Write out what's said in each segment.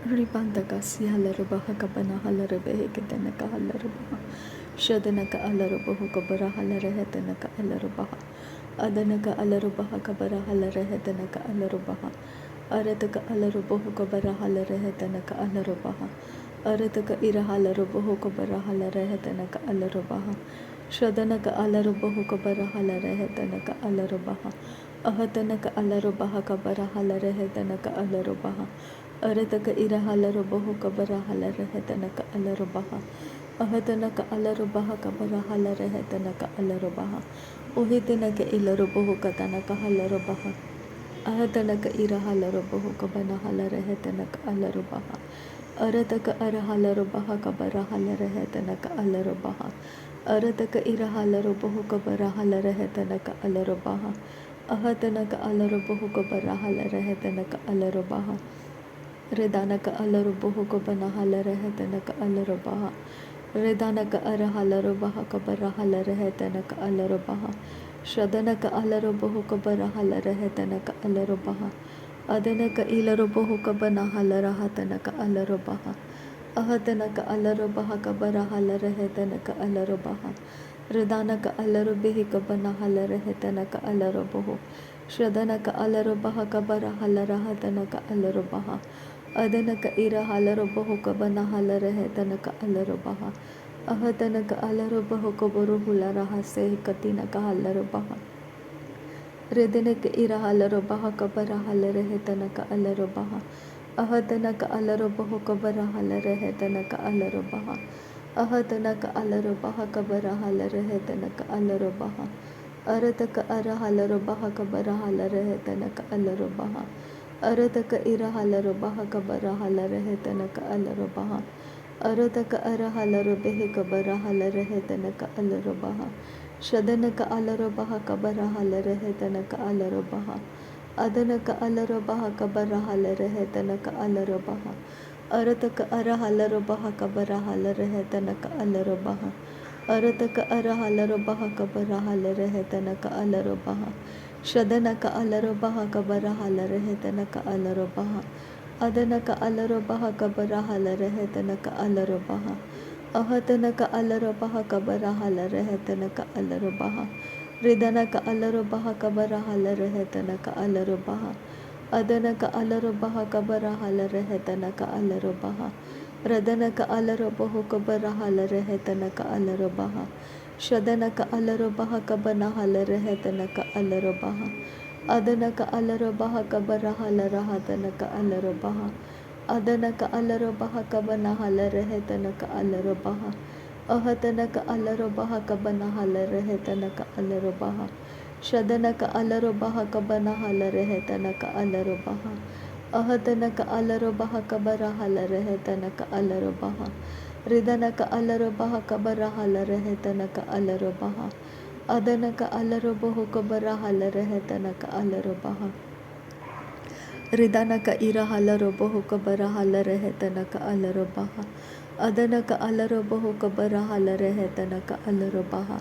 Ribandakasi halarubaha kabana halarubehe ketenaka halarubaha. Shadanaka alarubahu kabara halarehetenaka alarubaha. Adanaka alarubaha kabara halarehetenaka alarubaha. Arataka alarubahu kabara halarehetenaka alarubaha. Arataka ira halarubahu kabara halarehetenaka alarubaha. Shadanaka alarubahu kabara halarehetenaka alarubaha. Ahatanaka alarubaha kabara halarehetenaka alarubaha. Arataka ira halarubahu kabara halarehetenaka alarubaha. Ahatanaka alarubaha kabara halarehetenaka alarubaha. Uhitanaka ilarubahu katanaka halarubaha. Ahatanaka ira halarubahu kabana halarehetenaka alarubaha. Arataka ara halarubaha kabara halarehetenaka alarubaha. Arataka ira halarubahu kabara halarehetenaka alarubaha. Ahatanaka alarubahu kabara halarehetenaka alarubaha. Redanaka alarubahu kabana halarehetenaka alarubaha. Redanaka ara halarubaha kabara halarehetenaka alarubaha. Shadanaka alarubahu kabara halarehetenaka alarubaha. Adanaka ilarubahu kabana halarahatanaka alarubaha. Ahatanaka alarubaha kabara halarehetenaka alarubaha. Redanaka alarubihi kabana halarehetenaka alarubahu. Shadanaka alarubaha kabara halarahatanaka alarubaha. Adanaka ira halarubahu kabana halarehetenaka alarubaha. Ahatanaka alarubahu kabaru hularahase katinaka halarubaha. Redanaka ira halarubaha kabara halarehetenaka alarubaha. Ahatanaka alarubahu kabara halarehetenaka alarubaha. Ahatanaka alarubaha kabara halarehetenaka alarubaha. Arataka ara halarubaha kabara halarehetenaka alarubaha. Arataka ira halarubaha kabara halarehetenaka alarubaha. Arataka ara halarubehi kabara halarehetenaka alarubaha. Shadanaka alarubaha kabara halarehetenaka alarubaha. Adanaka alarubaha kabara halarehetenaka alarubaha. Arataka ara halarubaha kabara halarehetenaka alarubaha. Arataka ara halarubaha kabara halarehetenaka alarubaha. Shadanaka alarubaha kabara halarehetenaka alarubaha. Adanaka alarubaha kabara halarehetenaka alarubaha. Ahatanaka alarubaha kabara halarehetenaka alarubaha. Redanaka alarubaha kabara halarehetenaka alarubaha. Adanaka alarubaha kabara halarehetenaka alarubaha. Radanaka alarubahu kabara halarehetenaka alarubaha. Shadanaka alarubaha kabana halarehetenaka alarubaha. Adanaka alarubaha kabara halarahatanaka alarubaha. Adanaka alarubaha kabana halarehetenaka alarubaha. Ahatanaka alarubaha kabana halarehetenaka alarubaha. Shadanaka alarubaha kabana halarehetenaka alarubaha. Ahatanaka alarubaha kabara halarehetenaka alarubaha. Ridanaka alarubaha kabara halarehetenaka alarubaha. Adanaka alarubahu kabara halarehetenaka alarubaha. Ridanaka ira halarubahu kabara halarehetenaka alarubaha. Adanaka alarubahu kabara halarehetenaka alarubaha.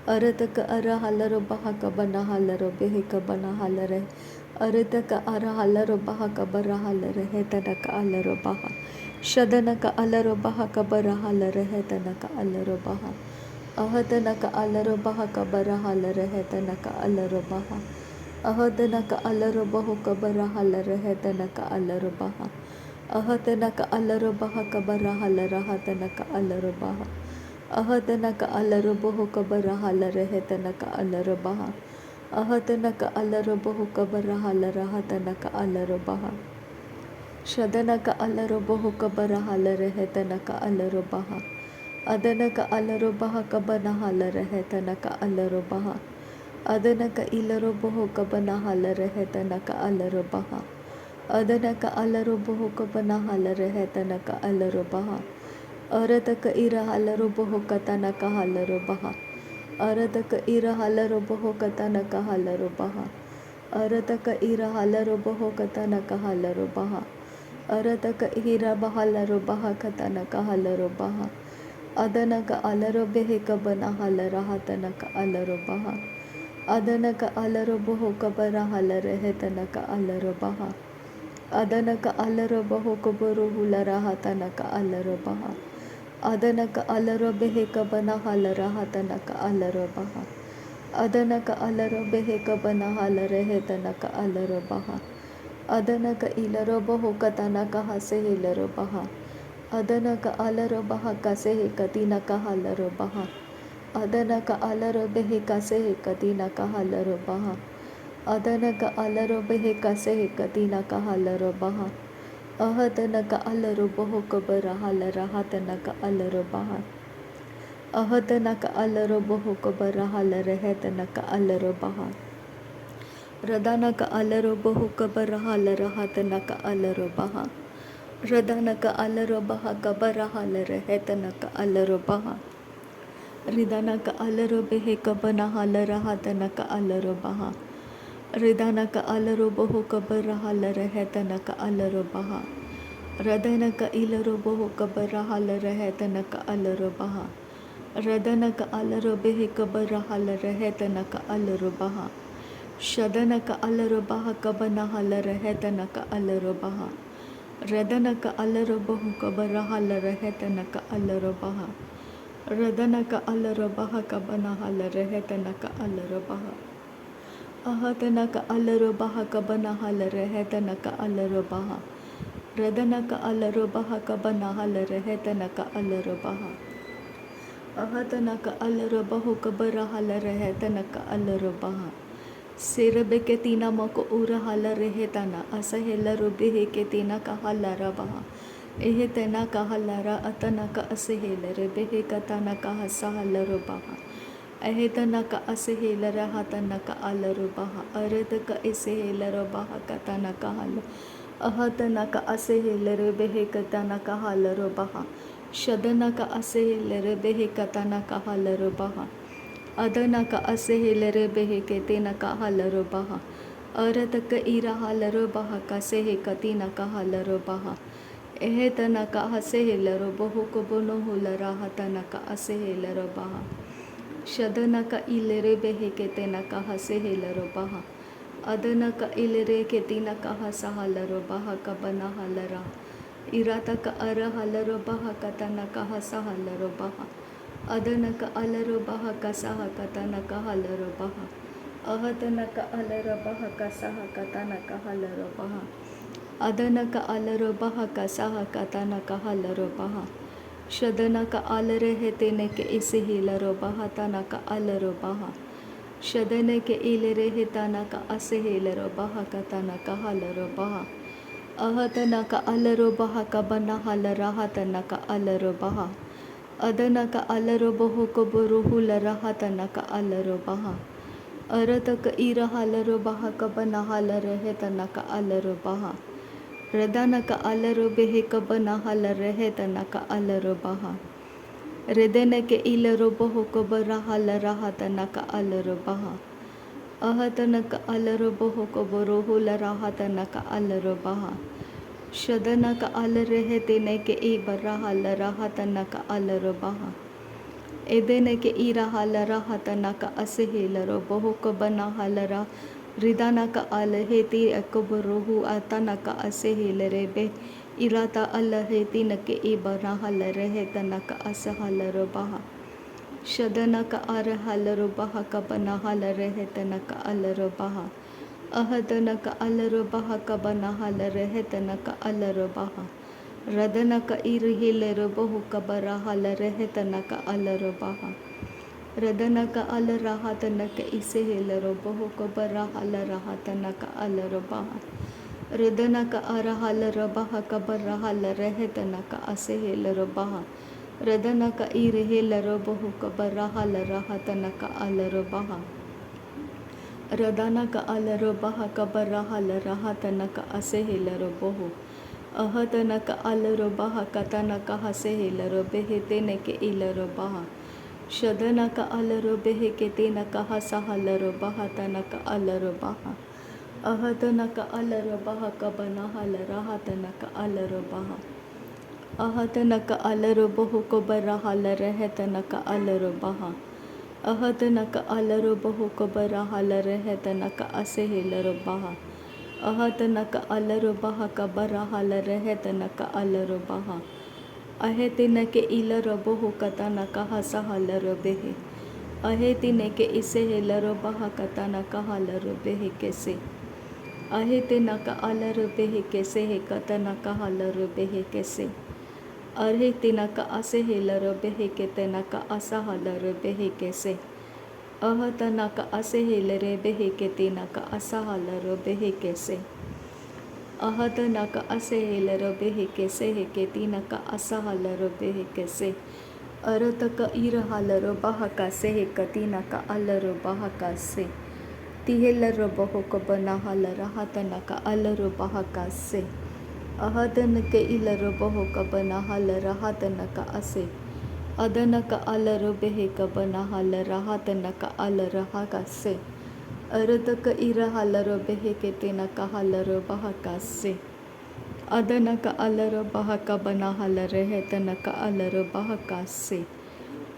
Arataka ara halarubaha kabana halarubehi kabana halare. Arataka ara halarubaha kabara halarehetenaka alarubaha. Shadanaka alarubaha kabara halarehetenaka alarubaha. Ahatanaka alarubaha kabara halarehetenaka alarubaha. Ahatanaka alarubahu kabara halarehetenaka alarubaha. Ahatanaka alarubaha kabara halarahatanaka alarubaha. Ahatanaka alarubahu kabara halarehetenaka alarubaha. Ahatanaka alarubahu kabara halarahatanaka alarubaha. Shadanaka alarubahu kabara halarehetenaka alarubaha. Adanaka alarubaha kabana halarehetenaka alarubaha. Adanaka ilarubahu kabana halarehetenaka alarubaha. Adanaka alarubahu kabana halarehetenaka alarubaha. Arataka ira halarubahu katanaka halarubaha. Arataka ira halarubahu katanaka halarubaha. Arataka ira halarubahu katanaka halarubaha. Arataka ira bahalarubaha katanaka halarubaha. Adanaka alarubehi kabana halarahatanaka alarubaha. Adanaka alarubahu kabara halarehetenaka alarubaha. Adanaka alarobaho kabaruhularahatanaka alarobaha. Adanaka alarobeheka banahalaраhatanaka alarobaha. Adanaka alarobeheka banahalarehetanaka alarobaha. Adanaka ilarobaho katanaka hasehilarobaha. Adanaka alarobaha kaseheka tinaka halarobaha. Adanaka alarobeheka seheka tinaka halarobaha. Adanaka alarobeheka seheka tinaka halarobaha. Ahatanaka alarobaho kabarahalaраhatanaka alarobaha. Ahatanaka alarobaho kabarahalarehetanaka alarobaha. Radanaka alarobaho kabarahalaраhatanaka alarobaha. Radanaka alarobaha kabarahalarehetanaka alarobaha. Ridanaka alarobeheka banahalaраhatanaka alarobaha. Ridanaka alarobaho kabarahalarehetanaka alarobaha. Radanaka ilarobaho kabarahalarehetanaka alarobaha. Radanaka alarobeheka barahalarehetanaka alarobaha. Shadanaka alarobaha kabanahalarehetanaka alarobaha. Radanaka alarobaho kabarahalarehetanaka alarobaha. Radanaka alarobaha kabanahalarehetanaka alarobaha. Ahatanaka alarobaha kabanahalarehetanaka alarobaha. Radanaka alarobaha kabanahalarehetanaka alarobaha. Ahatanaka alarobaho kabarahalarehetanaka alarobaha. Sirabeketina mako urahalarehetana asahelarobeheketinaka halarabaha. Ehetenaka halara atanaka asehelarebeheketanaka hasahalarobaha. Ahetanaka asehilarahatanaka alarubaha. Aretaka esehilarabaha katanaka hala. Ahatanaka asehilarabeheketanaka halarubaha. Shadanaka asehilarabeheketanaka halarubaha. Adanaka asehilarabeheketanaka halarubaha. Arataka irahalarubaha kasehekatinaka halarubaha. Ehetanaka asehilarabahu kobonohularahatanaka asehilarabaha. Shadanaka ilerebeheketenaka hasehelarobaha. Adanaka ilereketinaka hasahalarobaha kabanahalara. Irataka arahalarobaha katanaka hasahalarobaha. Adanaka alarobaha kasaha katanaka halarobaha. Ahatanaka alarabaha kasaha katanaka halarobaha. Adanaka alarobaha kasaha katanaka halarobaha. Shadanaka alareheteneke isehelarobaha tanaka alarobaha. Shadaneke ilerehetanaka asehelarobaha katanaka halarobaha. Ahatanaka alarobaha kabanahalaраhatanaka alarobaha. Adanaka alarobaho kabaruhularahatanaka alarobaha. Arataka irahalarobaha kabanahalarehetanaka alarobaha. Radanaka alarobeheka banahalarehetanaka alarobaha. Redeneke ilarobaho kabarahalaраhatanaka alarobaha. Ahatanaka alarobaho kabaruhularahatanaka alarobaha. Shadanaka alareheteneke ibarahalaраhatanaka alarobaha. Edeneke irahalaраhatanaka asehelarobaho kabanahalara. Ridanaka alaheti akabaruhu atanaka asehelerebe. Irata alahetinake ibarahalarehetanaka asahalarobaha. Shadanaka arahalarobaha kabanahalarehetanaka alarobaha. Ahadanaka alarobaha kabanahalarehetanaka alarobaha. Radanaka irihilerobahu kabarahalarehetanaka alarobaha. Radanaka alarahatanaka isehelarobahu kabarahalaраhatanaka alarobaha. Radanaka arahalarabaha kabarahalarehetanaka asehelarobaha. Radanaka irihelarobahu kabarahalaраhatanaka alarobaha. Radanaka alarobaha kabarahalaраhatanaka asehelarobahu. Ahatanaka alarobaha katanaka hasehelarobeheteneke ilarobaha. Shadanaka alarobeheketenaka hasahalarobaha tanaka alarobaha. Ahatanaka alarobaha kabanahalaраhatanaka alarobaha. Ahatanaka alarobahu kabarahalarehetanaka alarobaha. Ahatanaka alarobahu kabarahalarehetanaka asehelarobaha. अहत नक अलरो बह cover हल रहत नक अलरो बहा अहेति न के इलरो बोहो कता नक हस हलरो बेहे अहेति ने के इसे हेलरो बह कता नक हलरो बेहे कैसे अहेति नक अलरो बेहे कैसे हे कता नक हलरो बेहे कैसे अहेति नक असे हेलरो बेहे केते नक अस हलरो बेहे कैसे अहत नक असे हेलरे बेहे केते नक अस हलरो बेहे कैसे अहत नक असे हेलरो बेहे कैसे हे केती नक अस हलरो बेहे कैसे अरत क इर हलरो बह कासे हे कती नक अलरो बह कासे तिहेलरो बहो क बना हल रहत नक अलरो बह कासे अहत नक इलरो बहो क बना हल रहत नक असे अदनक अलरो बेहे क बना हल रहत नक अल रहा कासे अरतक इर हलरो बेहे केते नक हलरो बह कासे अदनक अलरो बह क बना हल रहत नक अलरो बह कासे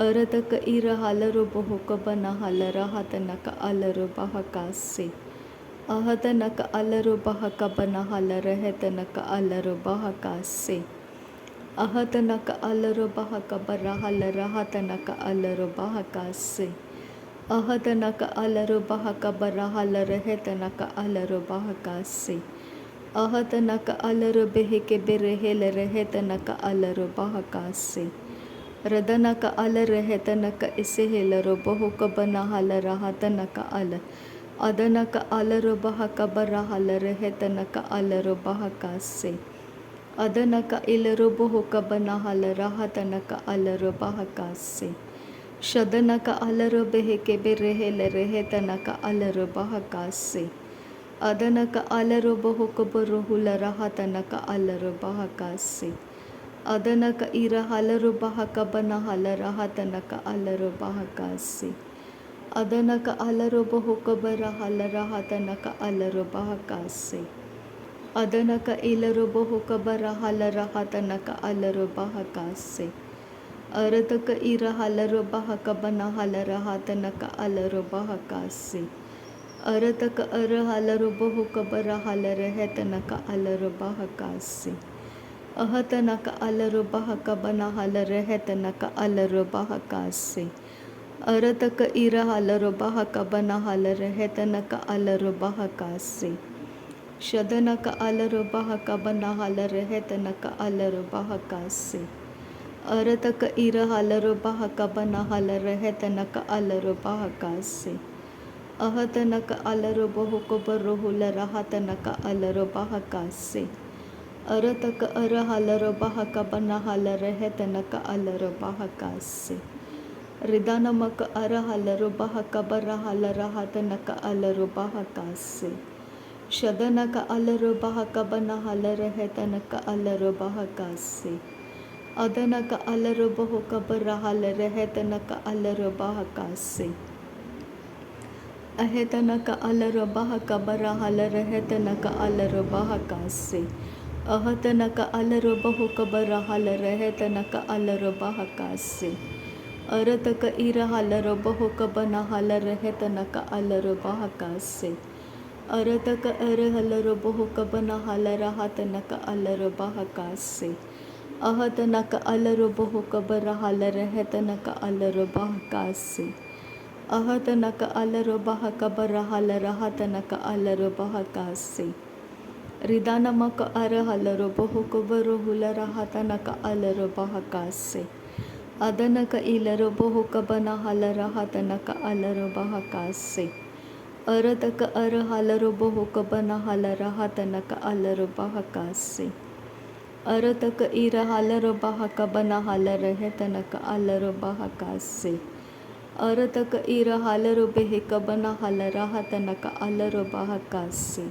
अरतक इर हलरो बहो क बना हल रहत नक अलरो बह कासे अहत नक अलरो बह क बना हल रहत नक अलरो बह कासे अहत नक अलरो बह क बरा हल रहत नक अलरो बह कासे अहत नक अलरो बह क बरा हल रहत नक अलरो बह कासे अहत नक अलरो बेहे के बेरहेल रहत नक अलरो बह कासे रदनक अल रहत नक इसे हेलरो बहो क बना हल रहत नक अल अदनक अलरो बह क बरा हल रहत नक अलरो बह कासे अदनक इलरो बहो क बना हल रहत नक अलरो बह कासे शदनक अलरो बेहे के बेरहेल रहत नक अलरो बह कासे अदनक अलरो बहो क बरोहुल रहत नक अलरो बह कासे अदनक इर हलरो बह क बना हल रहत नक अलरो बह कासे अदनक अलरो बहो क बरा हल रहत नक अलरो बह कासे अदनक इलरो बहो क बरा हल रहत नक अलरो बह कासे अरतक इर हलरो बह क बना हल रहत नक अलरो बह कासे अरतक अर हलरो बहो क बरा हल रहत नक अलरो बह कासे अहत नक अलरो बह क बना हल रहत नक अलरो बह कासे अरतक इर हलरो बह क बना हल रहत नक अलरो बह कासे शदनक अलरो बह क बना हल रहत नक अलरो बह कासे अरतक इर हलरो बह क बना हल रहत नक अलरो बह कासे अहत नक अलरो बहो क बरोहुल रहत नक अलरो बह कासे अरतक अर हलरो बह क बना हल रहत नक अलरो बह कासे रिदानमक अर हलरो बह क बरा हल रहत नक अलरो बह कासे शदनक अलरो बह क बना हल रहत नक अलरो बह कासे अदनक अलरो बहो क बरा हल रहत नक अलरो बह कासे अहेत नक अलरो बह क बरा हल रहत नक अलरो बह कासे अहत नक अलरो बहो क बरा हल रहत नक अलरो बह कासे अरतक इर हलरो बहो क बना हल रहत नक अलरो बह कासे अरतक अर हलरो बहो क बना हल रहत नक अलरो बह कासे अहत नक अलरो बहो क बरा हल रहत नक अलरो बह कासे अहत नक अलरो बह क बरा हल रहत नक अलरो बह कासे रिदानमक अर हलरो बहो क बरोहुल रहत नक अलरो बह कासे अदनक इलरो बहो क बना हल रहत नक अलरो बह कासे अरतक अर हलरो बहो क बना हल रहत नक अलरो बह कासे अरतक इर हलरो बह क बना हल रहत नक अलरो बह कासे अरतक इर हलरो बेहे क बना हल रहत नक अलरो बह कासे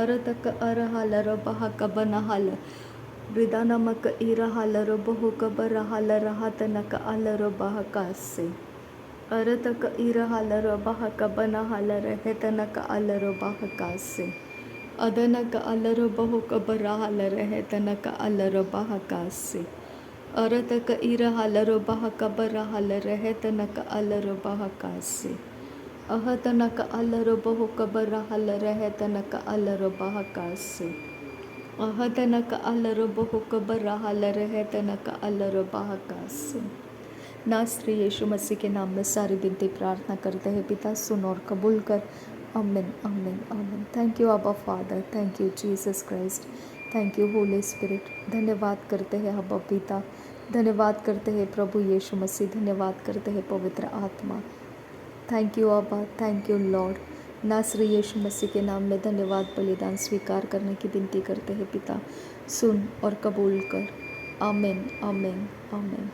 अरतक अर हलरो बह क बना हल रिदानमक इर हलरो बहो क बरा हल रहत नक अलरो बह कासे अरतक इर हलरो बह क बना हल रहत नक अलरो बह कासे अदनक अलरो बहो क बरा हल रहत नक अलरो बह कासे अरतक इर हलरो बह क बरा हल रहत नक अलरो बह कासे अह तनक अलर बहु कबर हल रह तनक अलर बहकास अह तनक अलर बहु कबर हल रह तनक अलर बहकास। नासरी यीशु मसीह के नाम में सारी विनती प्रार्थना करते हैं पिता, सुन और कबूल कर। आमीन आमीन आमीन। थैंक यू अब्बा father, thank you Jesus Christ, thank you Holi spirit. धन्यवाद करते हैं अब्बा पिता, धन्यवाद करते हैं प्रभु यीशु मसीह, धन्यवाद करते हैं पवित्र आत्मा। थैंक यू अब्बा, थैंक यू लॉर्ड। नासरी यीशु मसीह के नाम में धन्यवाद बलिदान स्वीकार करने की विनती करते हैं पिता, सुन और कबूल कर। आमीन आमीन आमीन।